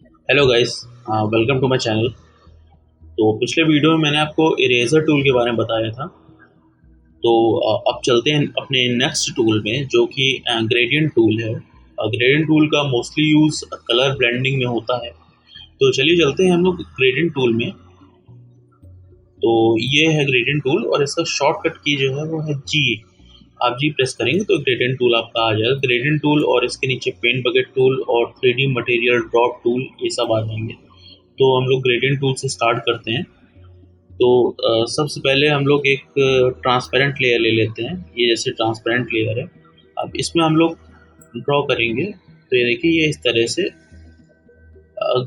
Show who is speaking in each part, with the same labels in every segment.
Speaker 1: Hello guys, welcome to my channel. तो पिछले video में मैंने आपको इरेजर टूल के बारे में बताया था। तो अब चलते हैं अपने नेक्स्ट टूल में, जो कि ग्रेडियंट टूल है। ग्रेडियंट टूल का मोस्टली यूज़ कलर ब्लेंडिंग में होता है। तो चलिए चलते हैं हम लोग ग्रेडियंट टूल में। तो ये है ग्रेडियंट टूल और इसका शॉर्टकट की जो है वो है जी। आप जी प्रेस करेंगे तो ग्रेडियंट टूल आपका आ जाएगा। ग्रेडियंट टूल और इसके नीचे पेंट बकेट टूल और 3D मटेरियल ड्रॉप टूल, ये सब आ जाएंगे। तो हम लोग ग्रेडियंट टूल से स्टार्ट करते हैं। तो सबसे पहले हम लोग एक ट्रांसपेरेंट लेयर ले लेते हैं। ये जैसे ट्रांसपेरेंट लेयर है, अब इसमें हम लोग ड्रॉ करेंगे। तो ये देखिए, ये इस तरह से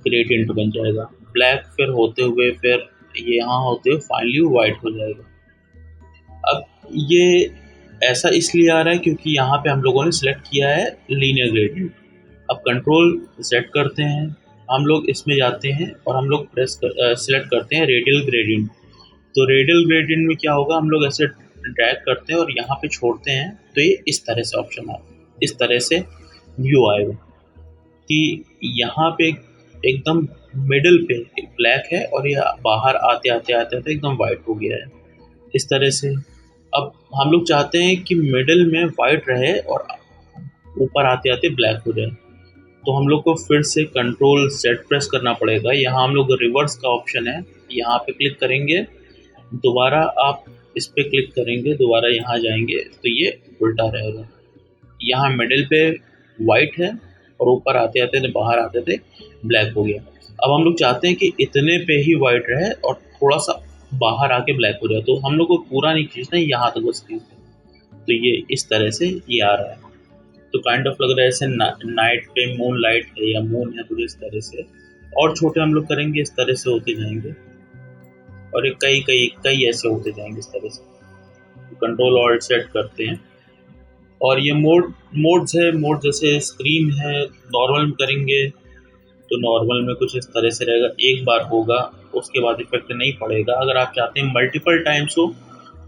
Speaker 1: ग्रेडियंट बन जाएगा। ब्लैक फिर होते हुए फिर ये यहाँ होते हुए फाइनली वाइट हो जाएगा। अब ये ऐसा इसलिए आ रहा है क्योंकि यहाँ पे हम लोगों ने सिलेक्ट किया है लीनियर ग्रेडियंट। अब कंट्रोल सेट करते हैं, हम लोग इसमें जाते हैं और हम लोग सिलेक्ट करते हैं रेडियल ग्रेडियंट। तो रेडियल ग्रेडियंट में क्या होगा, हम लोग ऐसे ड्रैग करते हैं और यहाँ पे छोड़ते हैं तो ये इस तरह से ऑप्शन आता है, इस तरह से व्यू आएगा कि यहाँ पे एकदम मिडल पे एक ब्लैक है और ये बाहर आते आते आते आते एकदम वाइट हो गया है, इस तरह से। अब हम लोग चाहते हैं कि मिडल में वाइट रहे और ऊपर आते आते ब्लैक हो जाए। तो हम लोग को फिर से कंट्रोल सेट प्रेस करना पड़ेगा। यहाँ हम लोग रिवर्स का ऑप्शन है, यहाँ पे क्लिक करेंगे, दोबारा आप इस पे क्लिक करेंगे, दोबारा यहाँ जाएंगे तो ये उल्टा रहेगा। यहाँ मिडिल पे वाइट है और ऊपर आते आते थे बाहर आते थे ब्लैक हो गया। अब हम लोग चाहते हैं कि इतने पे ही वाइट रहे और थोड़ा सा बाहर आके ब्लैक हो जाए। तो हम लोग को पूरा नहीं खींचना है, यहाँ तक बस खींचना है। तो ये इस तरह से ये आ रहा है। तो काइंड ऑफ लग रहा है जैसे नाइट पे मून लाइट है या मून है, तो इस तरह से। और छोटे हम लोग करेंगे, इस तरह से होते जाएंगे और ये कई कई कई ऐसे होते जाएंगे इस तरह से। कंट्रोल ऑल्ट सेट करते हैं और ये मोड्स है। मोड जैसे स्क्रीन है, नॉर्मल में करेंगे तो नॉर्मल में कुछ इस तरह से रहेगा, एक बार होगा उसके बाद इफेक्ट नहीं पड़ेगा। अगर आप चाहते हैं मल्टीपल टाइम्स हो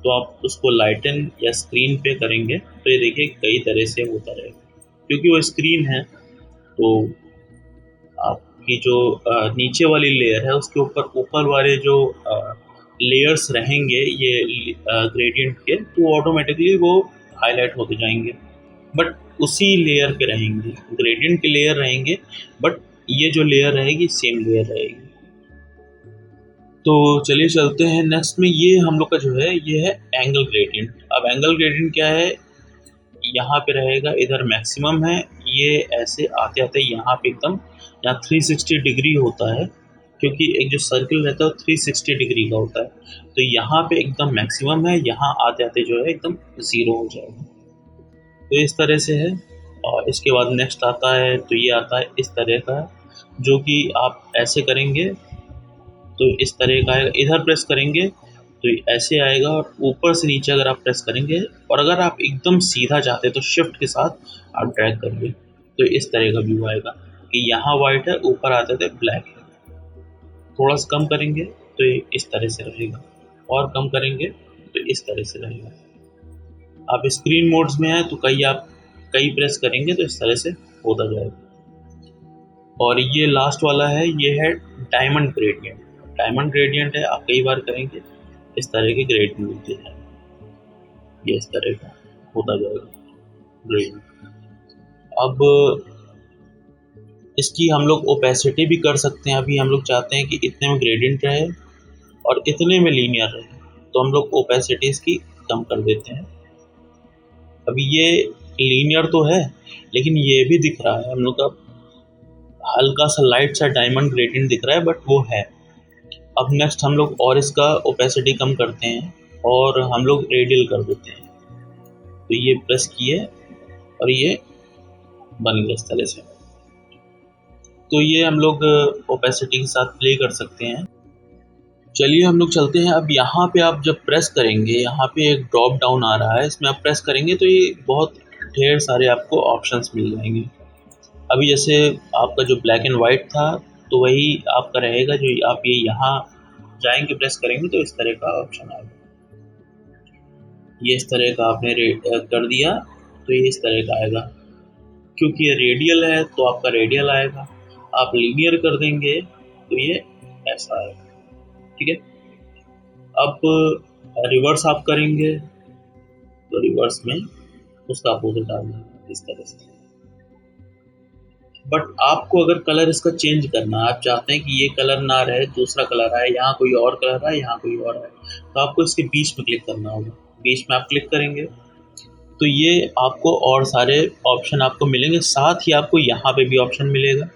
Speaker 1: तो आप उसको लाइटन या स्क्रीन पे करेंगे तो ये देखिए कई तरह से होता रहेगा। क्योंकि वो स्क्रीन है तो आपकी जो नीचे वाली लेयर है उसके ऊपर ऊपर वाले जो लेयर्स रहेंगे ये ग्रेडियंट के, तो ऑटोमेटिकली वो हाईलाइट होते जाएंगे। बट उसी लेयर पे रहेंगे, ग्रेडियंट के लेयर रहेंगे, बट ये जो लेयर रहेगी सेम लेयर रहेगी। तो चलिए चलते हैं नेक्स्ट में। ये हम लोग का जो है ये है एंगल ग्रेडियंट। अब एंगल ग्रेडियंट क्या है, यहाँ पे रहेगा, इधर मैक्सिमम है, ये ऐसे आते आते यहाँ पे एकदम, यहाँ 360 डिग्री होता है क्योंकि एक जो सर्कल रहता है वो 360 डिग्री का होता है। तो यहाँ पे एकदम मैक्सिमम है, यहाँ आते आते जो है एकदम ज़ीरो हो जाएगा। तो इस तरह से है। और इसके बाद नेक्स्ट आता है, तो ये आता है इस तरह का, जो कि आप ऐसे करेंगे तो इस तरह का आएगा। इधर प्रेस करेंगे तो ऐसे आएगा और ऊपर से नीचे अगर आप प्रेस करेंगे, और अगर आप एकदम सीधा चाहते हैं तो शिफ्ट के साथ आप ड्रैग करिए तो इस तरह का व्यू आएगा कि यहाँ वाइट है, ऊपर आते थे ब्लैक है। थोड़ा सा कम करेंगे तो ये इस तरह से रहेगा, और कम करेंगे तो इस तरह से रहेगा। आप स्क्रीन मोड्स में हैं तो कई प्रेस करेंगे तो इस तरह से होता जाएगा। और ये लास्ट वाला है, ये है डायमंड ग्रेडियंट। डायमंड ग्रेडियंट है, आप कई बार करेंगे इस तरह के ग्रेडियंट मिलते हैं, ये इस तरह का होता जाएगा ग्रेडियंट। अब इसकी हम लोग ओपेसिटी भी कर सकते हैं। अभी हम लोग चाहते हैं कि इतने में ग्रेडियंट रहे और इतने में लीनियर रहे, तो हम लोग ओपेसिटी इसकी कम कर देते हैं। अभी ये लीनियर तो है लेकिन ये भी दिख रहा है हम लोग का हल्का सा लाइट सा डायमंड ग्रेडियंट दिख रहा है, बट वो है। अब नेक्स्ट हम लोग और इसका ओपेसिटी कम करते हैं और हम लोग रेडियल कर देते हैं। तो ये प्रेस किए और ये बन गया इस तरह से। तो ये हम लोग ओपेसिटी के साथ प्ले कर सकते हैं। चलिए हम लोग चलते हैं। अब यहाँ पे आप जब प्रेस करेंगे, यहाँ पे एक ड्रॉप डाउन आ रहा है, इसमें आप प्रेस करेंगे तो ये बहुत ढेर सारे आपको ऑप्शंस मिल जाएंगे। अभी जैसे आपका जो ब्लैक एंड वाइट था तो वही आपका रहेगा, जो आप ये यहाँ जाएंगे प्रेस करेंगे तो इस तरह का ऑप्शन आएगा। ये इस तरह का आपने कर दिया तो ये इस तरह का आएगा। क्योंकि ये रेडियल है तो आपका रेडियल आएगा। आप लीनियर कर देंगे तो ये ऐसा है, ठीक है। अब रिवर्स आप करेंगे तो रिवर्स में उसका अपोजिट आ जाएगा इस तरह से। बट आपको अगर कलर इसका चेंज करना है, आप चाहते हैं कि ये कलर ना रहे, दूसरा कलर आए, यहाँ कोई और कलर आए, यहाँ कोई और आए, तो आपको इसके बीच में क्लिक करना होगा। बीच में आप क्लिक करेंगे तो ये आपको और सारे ऑप्शन आपको मिलेंगे, साथ ही आपको यहाँ पे भी ऑप्शन मिलेगा।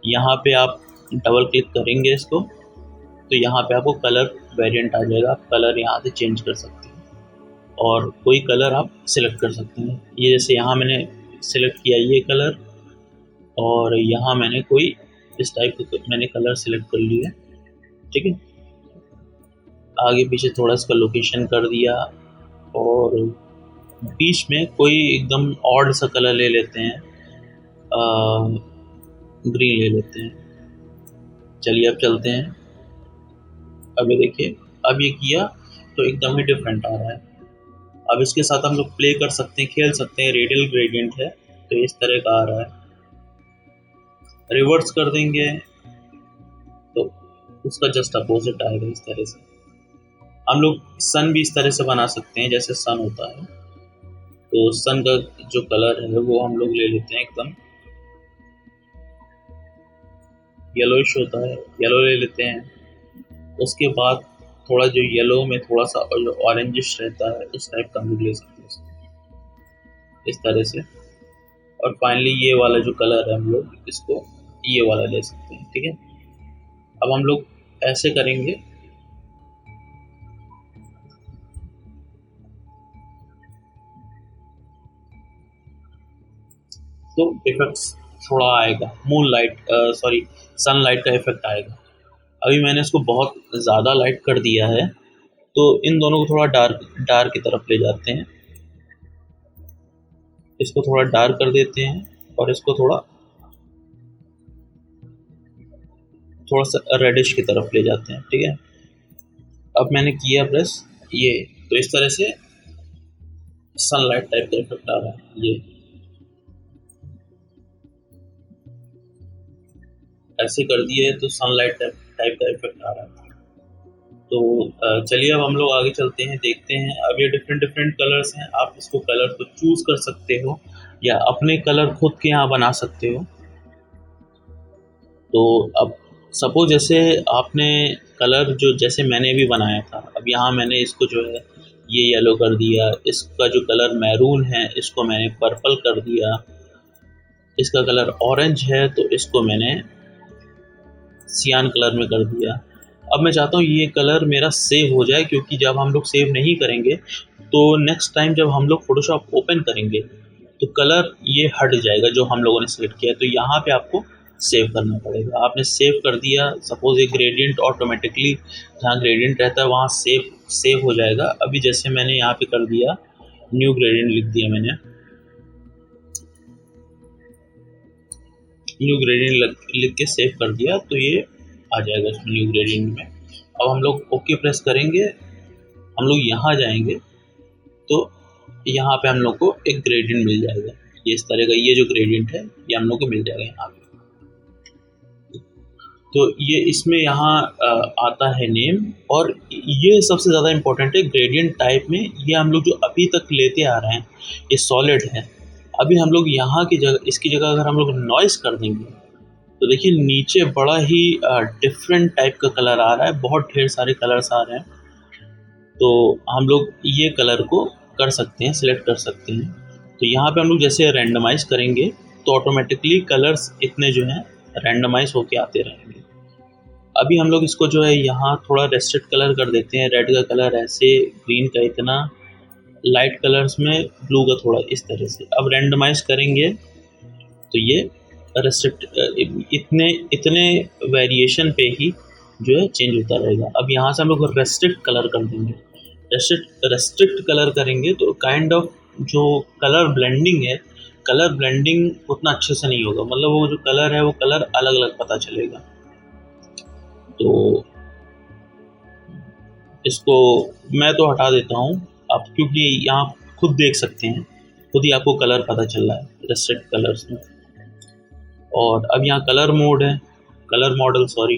Speaker 1: यहाँ पे आप डबल क्लिक करेंगे इसको तो यहाँ पे आपको कलर वेरिएंट आ जाएगा। आप कलर यहाँ से चेंज कर सकते हैं और कोई कलर आप सिलेक्ट कर सकते हैं। ये जैसे यहाँ मैंने सिलेक्ट किया ये कलर, और यहाँ मैंने कोई इस टाइप का मैंने कलर सिलेक्ट कर लिया, ठीक है। आगे पीछे थोड़ा इसका लोकेशन कर दिया और बीच में कोई एकदम ऑड सा कलर ले लेते हैं, ग्रीन ले लेते हैं। चलिए अब चलते हैं। अब ये देखिए, अब ये किया तो एकदम ही डिफरेंट आ रहा है। अब इसके साथ हम लोग प्ले कर सकते हैं, खेल सकते हैं। रेडियल ग्रेडियंट है तो इस तरह का आ रहा है। रिवर्स कर देंगे तो उसका जस्ट अपोजिट आएगा इस तरह से। हम लोग सन भी इस तरह से बना सकते हैं जैसे सन होता है, तो सन का जो कलर है वो हम लोग ले लेते हैं, एकदम येलोइश होता है, येलो ले लेते हैं। उसके बाद थोड़ा जो येलो में थोड़ा सा जो ऑरेंजिश रहता है उस टाइप का हम लोग ले सकते हैं इस तरह से। और फाइनली ये वाला जो कलर है हम लोग इसको ये वाला ले सकते हैं, ठीक है। अब हम लोग ऐसे करेंगे तो इफेक्ट्स थोड़ा आएगा, मून लाइट सनलाइट का इफेक्ट आएगा। अभी मैंने इसको बहुत ज़्यादा लाइट कर दिया है तो इन दोनों को थोड़ा डार्क की तरफ ले जाते हैं। इसको थोड़ा डार्क कर देते हैं और इसको थोड़ा सा रेडिश की तरफ ले जाते हैं, ठीक है। अब मैंने किया प्रेस ये, तो इस तरह से सनलाइट टाइप का इफेक्ट आ रहा है। ये ऐसे कर दिए तो सनलाइट टाइप का इफेक्ट आ रहा है। तो चलिए अब हम लोग आगे चलते हैं, देखते हैं। अब ये डिफरेंट कलर्स हैं, आप इसको कलर को चूज कर सकते हो या अपने कलर खुद के यहाँ बना सकते हो। तो अब सपोज जैसे आपने कलर जो जैसे मैंने भी बनाया था, अब यहाँ मैंने इसको जो है ये येलो कर दिया, इसका जो कलर मैरून है इसको मैंने पर्पल कर दिया, इसका कलर ऑरेंज है तो इसको मैंने सियान कलर में कर दिया। अब मैं चाहता हूँ ये कलर मेरा सेव हो जाए, क्योंकि जब हम लोग सेव नहीं करेंगे तो नेक्स्ट टाइम जब हम लोग फोटोशॉप ओपन करेंगे तो कलर ये हट जाएगा जो हम लोगों ने सेलेक्ट किया है। तो यहाँ पे आपको सेव करना पड़ेगा। आपने सेव कर दिया, सपोज ये ग्रेडियंट ऑटोमेटिकली जहाँ ग्रेडियंट रहता है वहाँ सेव हो जाएगा। अभी जैसे मैंने यहाँ पे कर दिया, न्यू ग्रेडियंट लिख दिया मैंने, न्यू ग्रेडियंट लिख के सेव कर दिया तो ये आ जाएगा उसमें न्यू ग्रेडियंट में। अब हम लोग ओके प्रेस करेंगे, हम लोग यहाँ जाएंगे तो यहाँ पे हम लोग को एक ग्रेडियंट मिल जाएगा। ये इस तरह का ये जो ग्रेडियंट है ये हम लोग को मिल जाएगा यहाँ पे। तो ये इसमें यहाँ आता है नेम, और ये सबसे ज़्यादा इम्पोर्टेंट है ग्रेडियंट टाइप में। ये हम लोग जो अभी तक लेते आ रहे हैं ये सॉलिड है। अभी हम लोग यहाँ की जगह, इसकी जगह अगर हम लोग नॉइस कर देंगे तो देखिए नीचे बड़ा ही डिफरेंट टाइप का कलर आ रहा है, बहुत ढेर सारे कलर्स आ रहे हैं। तो हम लोग ये कलर को कर सकते हैं, सिलेक्ट कर सकते हैं। तो यहाँ पे हम लोग जैसे रैंडमाइज करेंगे तो ऑटोमेटिकली कलर्स इतने जो हैं रैंडमाइज होके आते रहेंगे। अभी हम लोग इसको जो है यहाँ थोड़ा रेस्ट्रिक्ट कलर कर देते हैं, रेड का कलर ऐसे, ग्रीन का इतना, लाइट कलर्स में ब्लू का थोड़ा इस तरह से। अब रैंडमाइज करेंगे तो ये रेस्ट्रिक्ट इतने वेरिएशन पे ही जो है चेंज होता रहेगा। अब यहाँ से हम लोग रेस्ट्रिक्ट कलर कर देंगे। रेस्ट्रिक्ट कलर करेंगे तो काइंड ऑफ जो कलर ब्लेंडिंग है, कलर ब्लेंडिंग उतना अच्छे से नहीं होगा, मतलब वो जो कलर है वो कलर अलग अलग पता चलेगा। तो इसको मैं तो हटा देता हूँ अब, क्योंकि यहाँ खुद देख सकते हैं, खुद ही आपको कलर पता चल रहा है रेस्ट्रिक्ट कलर्स में। और अब यहाँ कलर मोड है, कलर मॉडल सॉरी।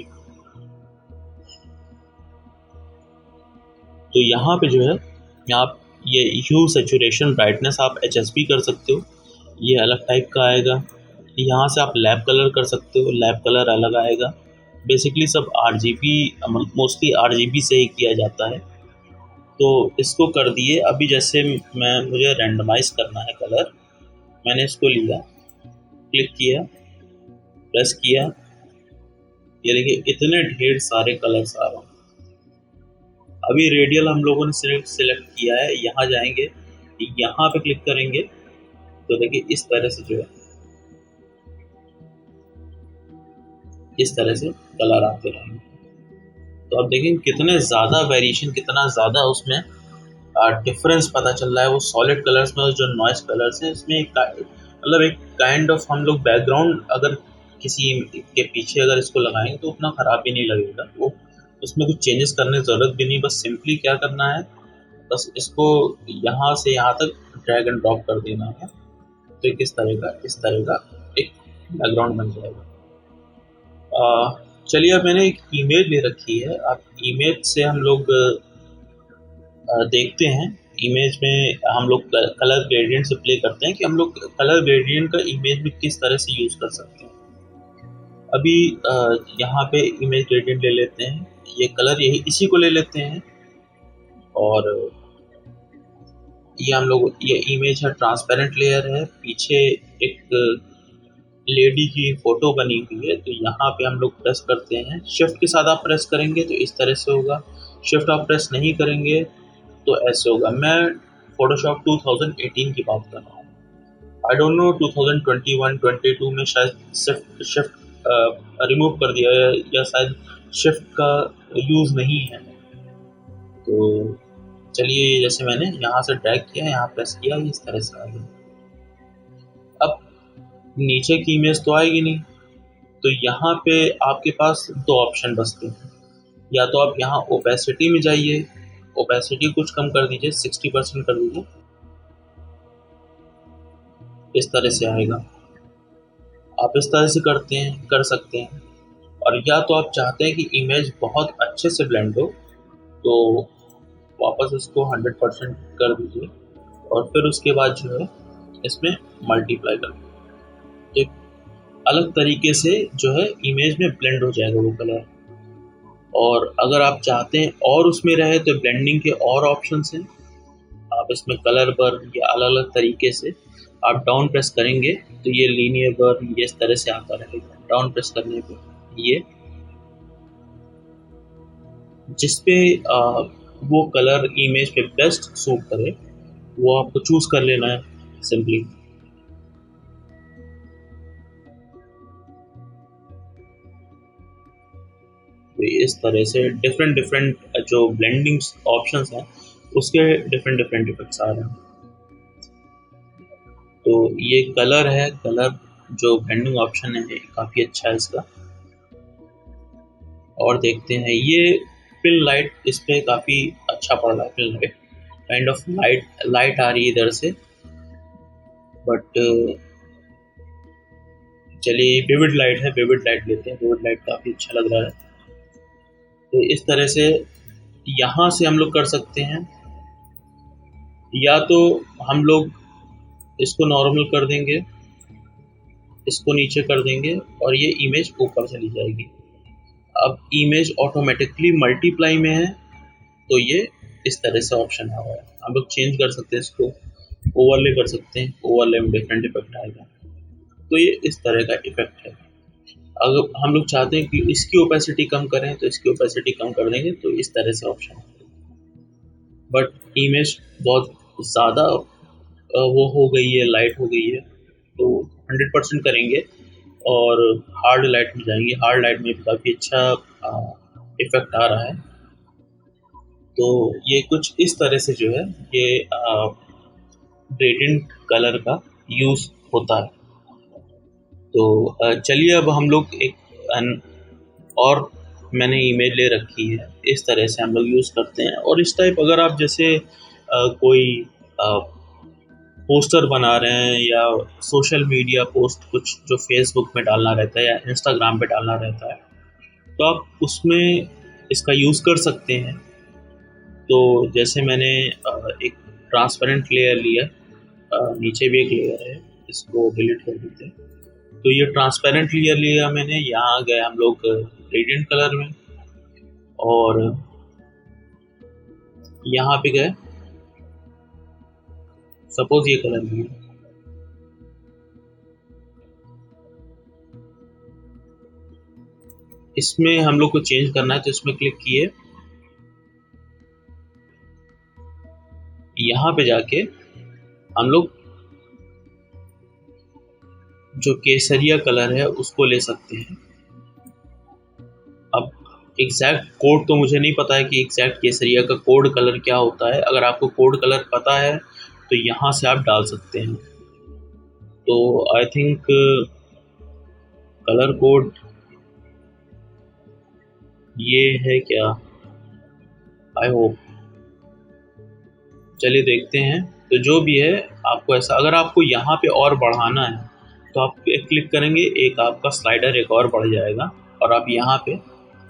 Speaker 1: तो यहाँ पे जो है आप ये ह्यू सैचुरेशन ब्राइटनेस आप HSP कर सकते हो, ये अलग टाइप का आएगा। यहाँ से आप लैब कलर कर सकते हो, लैब कलर अलग आएगा। बेसिकली सब RGB, मोस्टली RGB से ही किया जाता है। तो इसको कर दिए। अभी जैसे मुझे रैंडमाइज करना है कलर, मैंने इसको लिया, क्लिक किया, प्रेस किया, ये देखिए इतने ढेर सारे कलर्स आ रहे हैं। अभी रेडियल हम लोगों ने सिलेक्ट किया है, यहाँ जाएंगे, यहाँ पे क्लिक करेंगे तो देखिए इस तरह से जो है इस तरह से कलर आते रहेंगे। तो अब देखें कितने ज़्यादा वेरिएशन, कितना ज़्यादा उसमें डिफरेंस पता चल रहा है। वो सॉलिड कलर्स में जो नॉइस कलर्स हैं, इसमें मतलब एक काइंड ऑफ हम लोग बैकग्राउंड अगर किसी के पीछे अगर इसको लगाएंगे तो उतना ख़राब भी नहीं लगेगा। वो उसमें कुछ चेंजेस करने की ज़रूरत भी नहीं, बस सिंपली क्या करना है, बस इसको यहाँ से यहाँ तक ड्रैग एंड ड्रॉप कर देना है। तो इस तरह का एक बैकग्राउंड बन जाएगा। चलिए अब मैंने एक इमेज ले रखी है। आप इमेज से हम लोग देखते हैं, इमेज में हम लोग कलर ग्रेडियंट से प्ले करते हैं कि हम लोग कलर ग्रेडियंट का इमेज में किस तरह से यूज़ कर सकते हैं। अभी यहाँ पे इमेज ग्रेडियंट ले लेते हैं, ये कलर यही इसी को ले लेते हैं। और ये हम लोग, ये इमेज है, ट्रांसपेरेंट लेयर है, पीछे एक लेडी की फ़ोटो बनी हुई है। तो यहाँ पे हम लोग प्रेस करते हैं, शिफ्ट के साथ आप प्रेस करेंगे तो इस तरह से होगा, शिफ्ट आप प्रेस नहीं करेंगे तो ऐसे होगा। मैं फोटोशॉप 2018 की बात कर रहा हूँ, आई डोंट नो 2021-22 में शायद शिफ्ट रिमूव कर दिया है, या शायद शिफ्ट का यूज़ नहीं है। तो चलिए, जैसे मैंने यहाँ से ड्रैग किया, यहाँ प्रेस किया, इस तरह से आ गया। अब नीचे की इमेज तो आएगी नहीं, तो यहाँ पे आपके पास दो ऑप्शन बचते हैं। या तो आप यहाँ ओपेसिटी में जाइए, ओपेसिटी कुछ कम कर दीजिए, 60% कर दीजिए, इस तरह से आएगा। आप इस तरह से कर सकते हैं। और या तो आप चाहते हैं कि इमेज बहुत अच्छे से ब्लेंड हो, तो वापस उसको 100% कर दीजिए और फिर उसके बाद जो है इसमें मल्टीप्लाई कर दीजिए, तो एक अलग तरीके से जो है इमेज में ब्लेंड हो जाएगा वो कलर। और अगर आप चाहते हैं और उसमें रहे तो ब्लेंडिंग के और ऑप्शंस हैं, आप इसमें कलर बर्न या अलग अलग तरीके से आप डाउन प्रेस करेंगे तो ये लीनियर बर्न ये इस तरह से आता रहेगा। डाउन प्रेस करने पे ये जिस पे वो कलर इमेज पे बेस्ट सूट करे वो आपको चूज कर लेना है सिंपली। तो इस तरह से डिफरेंट जो ब्लेंडिंग ऑप्शंस हैं उसके डिफरेंट इफेक्ट्स आ रहे हैं। तो ये कलर है, कलर जो ब्लेंडिंग ऑप्शन है काफ़ी अच्छा है इसका। और देखते हैं ये फिल लाइट, इस पर काफ़ी अच्छा पड़ रहा है। Fill light kind of light आ रही है इधर से, बट चलिए विविड लाइट है, विविड लाइट लेते हैं। विविड लाइट काफ़ी अच्छा लग रहा है। तो इस तरह से यहाँ से हम लोग कर सकते हैं, या तो हम लोग इसको नॉर्मल कर देंगे, इसको नीचे कर देंगे और ये इमेज ऊपर चली जाएगी। अब इमेज ऑटोमेटिकली मल्टीप्लाई में है तो ये इस तरह से ऑप्शन आ रहा है। हम लोग चेंज कर सकते हैं, इसको ओवरले कर सकते हैं, ओवरले में डिफरेंट इफेक्ट आएगा। तो ये इस तरह का इफेक्ट है। अगर हम लोग चाहते हैं कि इसकी ओपेसिटी कम करें तो इसकी ओपेसिटी कम कर देंगे, तो इस तरह से ऑप्शन है। बट इमेज बहुत ज़्यादा वो हो गई है, लाइट हो गई है, तो 100% करेंगे और हार्ड लाइट में जाएंगे। हार्ड लाइट में काफ़ी अच्छा इफेक्ट आ रहा है। तो ये कुछ इस तरह से जो है ये ग्रेडियंट कलर का यूज़ होता है। तो चलिए अब हम लोग एक और मैंने इमेज ले रखी है, इस तरह से हम लोग यूज़ करते हैं। और इस टाइप अगर आप जैसे कोई पोस्टर बना रहे हैं या सोशल मीडिया पोस्ट कुछ जो फेसबुक में डालना रहता है या इंस्टाग्राम पे डालना रहता है, तो आप उसमें इसका यूज़ कर सकते हैं। तो जैसे मैंने एक ट्रांसपेरेंट लेयर लिया, नीचे भी एक लेयर है, इसको डिलीट कर देते हैं। तो ये ट्रांसपेरेंट लेयर लिया मैंने, यहाँ गए हम लोग ग्रेडियंट कलर में और यहाँ पे गए, सपोज ये कलर लिया, इसमें हम लोग को चेंज करना है तो इसमें क्लिक किए, यहाँ पे जाके हम लोग जो केसरिया कलर है उसको ले सकते हैं। अब एग्जैक्ट कोड तो मुझे नहीं पता है कि एग्जैक्ट केसरिया का कोड कलर क्या होता है। अगर आपको कोड कलर पता है तो यहाँ से आप डाल सकते हैं। तो आई थिंक कलर कोड ये है क्या, आई होप, चलिए देखते हैं। तो जो भी है आपको ऐसा, अगर आपको यहाँ पे और बढ़ाना है तो आप क्लिक करेंगे, एक आपका स्लाइडर एक और बढ़ जाएगा और आप यहाँ पे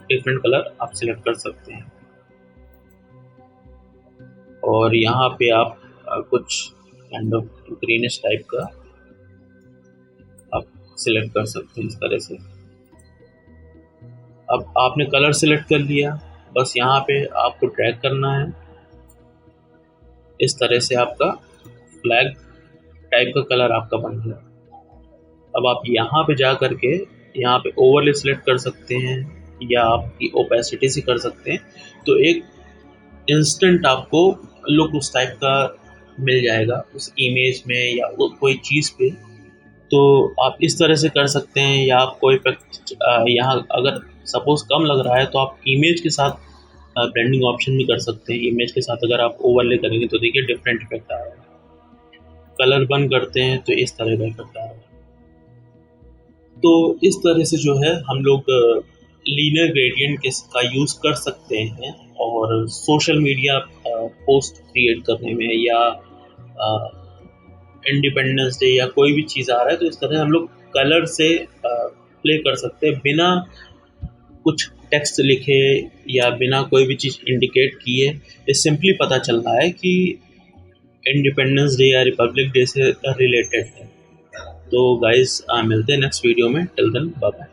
Speaker 1: डिफरेंट कलर आप सिलेक्ट कर सकते हैं। और यहाँ पे आप कुछ काइंड ऑफ ग्रीनिश टाइप का आप सिलेक्ट कर सकते हैं इस तरह से। अब आपने कलर सिलेक्ट कर लिया, बस यहाँ पे आपको ड्रैग करना है, इस तरह से आपका फ्लैग टाइप का कलर आपका बन गया। अब आप यहाँ पे जा करके यहाँ पे ओवरले सिलेक्ट कर सकते हैं या आपकी ओपेसिटी से कर सकते हैं, तो एक इंस्टेंट आपको लुक उस टाइप का मिल जाएगा उस इमेज में या कोई चीज़ पे। तो आप इस तरह से कर सकते हैं, या आप कोई यहाँ अगर सपोज कम लग रहा है तो आप इमेज के साथ ब्लेंडिंग ऑप्शन भी कर सकते हैं। इमेज के साथ अगर आप ओवरले करेंगे तो देखिए डिफरेंट इफेक्ट आ रहा है। कलर बंद करते हैं तो इस तरह का इफेक्ट आ रहा है। तो इस तरह से जो है हम लोग लीनियर ग्रेडियंट का यूज़ कर सकते हैं और सोशल मीडिया पोस्ट क्रिएट करने में या इंडिपेंडेंस डे या कोई भी चीज़ आ रहा है तो इस तरह हम लोग कलर से प्ले कर सकते हैं बिना कुछ टेक्स्ट लिखे या बिना कोई भी चीज़ इंडिकेट किए। ये सिंपली पता चल रहा है कि इंडिपेंडेंस डे या रिपब्लिक डे से रिलेटेड है। तो गाइस मिलते हैं नेक्स्ट वीडियो में, टिल देन बाय बाय।